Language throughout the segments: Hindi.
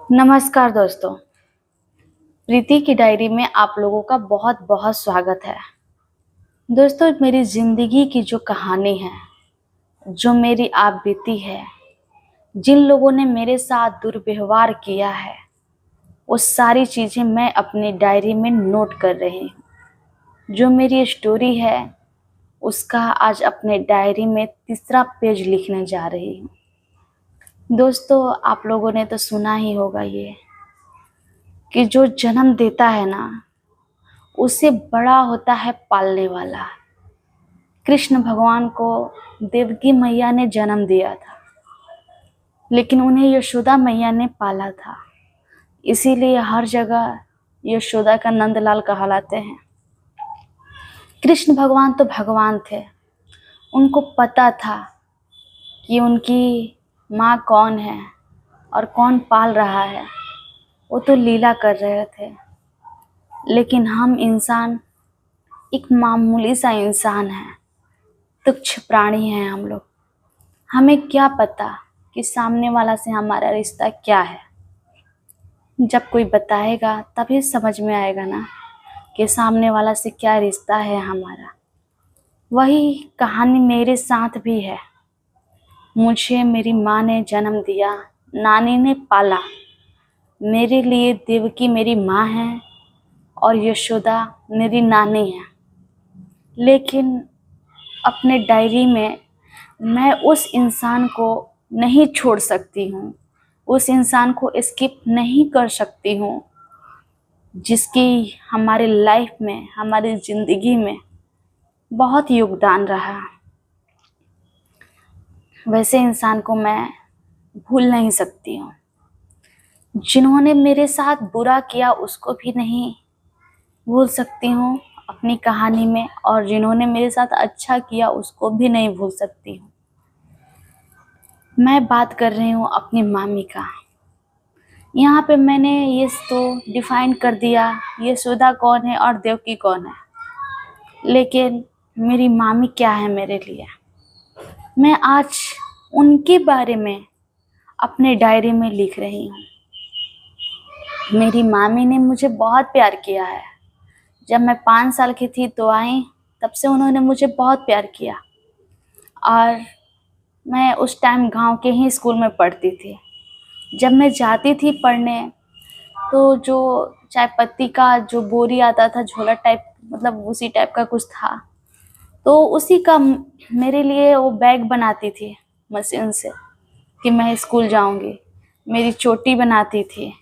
नमस्कार दोस्तों। प्रीति की डायरी में आप लोगों का बहुत बहुत स्वागत है। दोस्तों, मेरी ज़िंदगी की जो कहानी है, जो मेरी आप बीती है, जिन लोगों ने मेरे साथ दुर्व्यवहार किया है, वो सारी चीज़ें मैं अपनी डायरी में नोट कर रही हूँ। जो मेरी स्टोरी है, उसका आज अपने डायरी में तीसरा पेज लिखने जा रही हूँ। दोस्तों, आप लोगों ने तो सुना ही होगा ये कि जो जन्म देता है ना, उससे बड़ा होता है पालने वाला। कृष्ण भगवान को देवकी मैया ने जन्म दिया था, लेकिन उन्हें यशोदा मैया ने पाला था। इसीलिए हर जगह यशोदा का नंदलाल कहलाते हैं। कृष्ण भगवान तो भगवान थे। उनको पता था कि उनकी माँ कौन है और कौन पाल रहा है। वो तो लीला कर रहे थे, लेकिन हम इंसान एक मामूली सा इंसान है, तुच्छ प्राणी हैं हम लोग। हमें क्या पता कि सामने वाला से हमारा रिश्ता क्या है। जब कोई बताएगा तभी समझ में आएगा ना कि सामने वाला से क्या रिश्ता है हमारा। वही कहानी मेरे साथ भी है। मुझे मेरी माँ ने जन्म दिया, नानी ने पाला। मेरे लिए देवकी मेरी माँ है और यशोदा मेरी नानी है। लेकिन अपने डायरी में मैं उस इंसान को नहीं छोड़ सकती हूँ, उस इंसान को स्किप नहीं कर सकती हूँ जिसकी हमारे लाइफ में, हमारी ज़िंदगी में बहुत योगदान रहा। वैसे इंसान को मैं भूल नहीं सकती हूँ। जिन्होंने मेरे साथ बुरा किया उसको भी नहीं भूल सकती हूँ अपनी कहानी में, और जिन्होंने मेरे साथ अच्छा किया उसको भी नहीं भूल सकती हूँ। मैं बात कर रही हूँ अपनी मामी का। यहाँ पे मैंने ये तो डिफाइन कर दिया यशोदा कौन है और देवकी कौन है, लेकिन मेरी मामी क्या है मेरे लिए। मैं आज उनके बारे में अपने डायरी में लिख रही हूँ। मेरी मामी ने मुझे बहुत प्यार किया है। जब मैं 5 साल की थी तो आई, तब से उन्होंने मुझे बहुत प्यार किया। और मैं उस टाइम गांव के ही स्कूल में पढ़ती थी। जब मैं जाती थी पढ़ने, तो जो चाय पत्ती का जो बोरी आता था, झोला टाइप, मतलब उसी टाइप का कुछ था, तो उसी का मेरे लिए वो बैग बनाती थी मशीन से कि मैं स्कूल जाऊंगी। मेरी चोटी बनाती थी,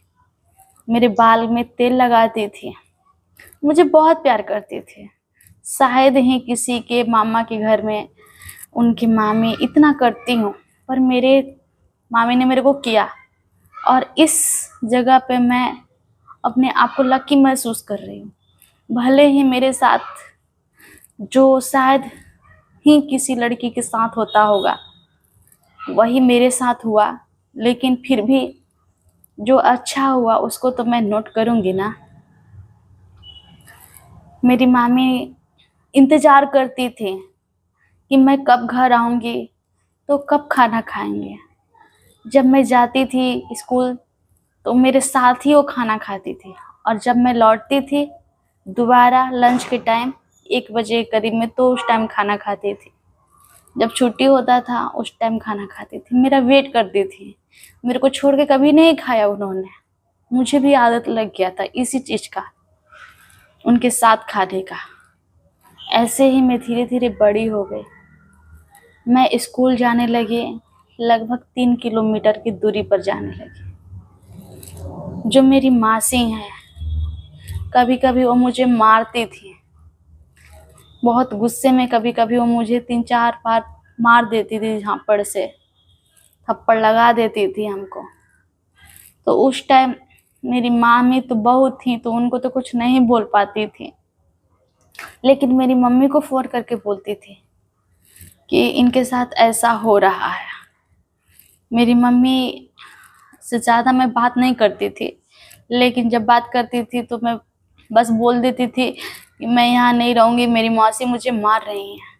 मेरे बाल में तेल लगाती थी, मुझे बहुत प्यार करती थी। शायद ही किसी के मामा के घर में उनकी मामी इतना करती हूँ, पर मेरे मामी ने मेरे को किया। और इस जगह पे मैं अपने आप को लकी महसूस कर रही हूँ। भले ही मेरे साथ जो शायद ही किसी लड़की के साथ होता होगा वही मेरे साथ हुआ, लेकिन फिर भी जो अच्छा हुआ उसको तो मैं नोट करूँगी ना। मेरी मामी इंतज़ार करती थी कि मैं कब घर आऊँगी, तो कब खाना खाएंगे। जब मैं जाती थी स्कूल तो मेरे साथ ही वो खाना खाती थी, और जब मैं लौटती थी दोबारा लंच के टाइम 1 बजे करीब में, तो उस टाइम खाना खाती थी। जब छुट्टी होता था उस टाइम खाना खाती थी, मेरा वेट करती थी। मेरे को छोड़ के कभी नहीं खाया उन्होंने। मुझे भी आदत लग गया था इसी चीज़ का, उनके साथ खाने का। ऐसे ही मैं धीरे धीरे बड़ी हो गई। मैं स्कूल जाने लगी, लगभग 3 किलोमीटर की दूरी पर जाने लगी। जो मेरी मासी हैं, कभी कभी वो मुझे मारती थी बहुत गुस्से में। कभी कभी वो मुझे 3-4 बार मार देती थी, झापड़ से थप्पड़ लगा देती थी हमको। तो उस टाइम मेरी मामी तो बहू थी, तो उनको तो कुछ नहीं बोल पाती थी, लेकिन मेरी मम्मी को फ़ोन करके बोलती थी कि इनके साथ ऐसा हो रहा है। मेरी मम्मी से ज़्यादा मैं बात नहीं करती थी, लेकिन जब बात करती थी तो मैं बस बोल देती थी कि मैं यहाँ नहीं रहूँगी, मेरी मौसी मुझे मार रही हैं।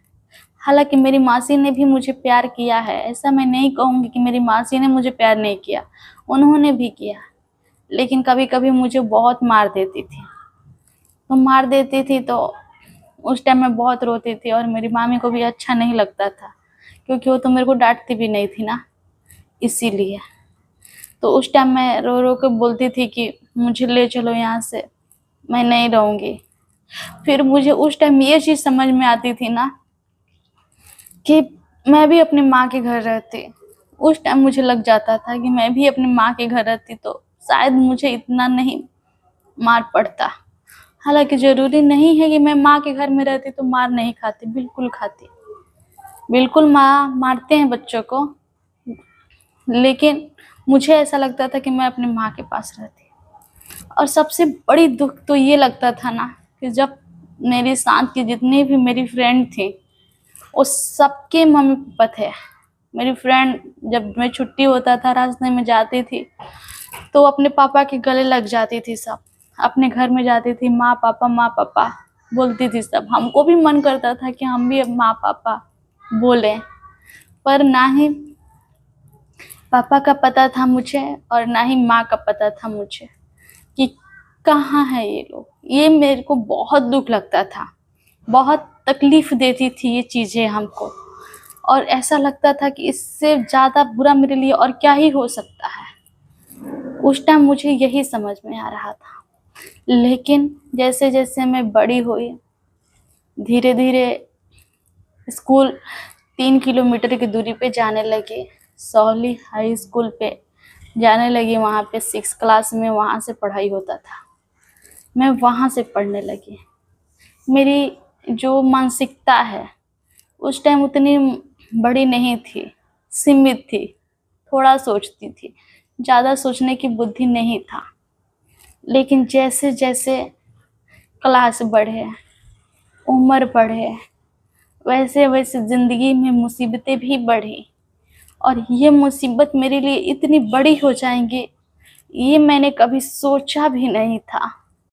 हालांकि मेरी मासी ने भी मुझे प्यार किया है, ऐसा मैं नहीं कहूँगी कि मेरी मासी ने मुझे प्यार नहीं किया, उन्होंने भी किया। लेकिन कभी कभी मुझे बहुत मार देती थी। तो मार देती थी तो उस टाइम मैं बहुत रोती थी और मेरी मामी को भी अच्छा नहीं लगता था, क्योंकि वो तो मेरे को डांटती भी नहीं थी ना, इसीलिए। तो उस टाइम मैं रो रो के बोलती थी कि मुझे ले चलो यहाँ से, मैं नहीं रहूँगी। फिर मुझे उस टाइम ये चीज़ समझ में आती थी ना कि मैं भी अपनी माँ के घर रहती। उस टाइम मुझे लग जाता था कि मैं भी अपनी माँ के घर रहती तो शायद मुझे इतना नहीं मार पड़ता। हालांकि ज़रूरी नहीं है कि मैं माँ के घर में रहती तो मार नहीं खाती, बिल्कुल खाती। बिल्कुल माँ मारते हैं बच्चों को, लेकिन मुझे ऐसा लगता था कि मैं अपनी माँ के पास रहती। और सबसे बड़ी दुख तो ये लगता था ना कि जब मेरे साथ की जितनी भी मेरी फ्रेंड थी, वो सबके मम्मी पापा थे। मेरी फ्रेंड जब मैं छुट्टी होता था रास्ते में जाती थी तो अपने पापा के गले लग जाती थी। सब अपने घर में जाती थी, माँ पापा बोलती थी सब। हमको भी मन करता था कि हम भी अब माँ पापा बोलें, पर ना ही पापा का पता था मुझे और ना ही माँ का पता था मुझे कि कहाँ है ये लोग। ये मेरे को बहुत दुख लगता था, बहुत तकलीफ देती थी ये चीज़ें हमको, और ऐसा लगता था कि इससे ज़्यादा बुरा मेरे लिए और क्या ही हो सकता है। उस टाइम मुझे यही समझ में आ रहा था। लेकिन जैसे जैसे मैं बड़ी हुई, धीरे धीरे स्कूल 3 किलोमीटर की दूरी पे जाने लगी, सोहली हाई स्कूल पे जाने लगी। वहाँ पे 6 क्लास में वहाँ से पढ़ाई होता था, मैं वहाँ से पढ़ने लगी। मेरी जो मानसिकता है उस टाइम उतनी बड़ी नहीं थी, सीमित थी, थोड़ा सोचती थी, ज़्यादा सोचने की बुद्धि नहीं था। लेकिन जैसे जैसे क्लास बढ़े, उम्र बढ़े, वैसे वैसे ज़िंदगी में मुसीबतें भी बढ़ी। और ये मुसीबत मेरे लिए इतनी बड़ी हो जाएंगी, ये मैंने कभी सोचा भी नहीं था।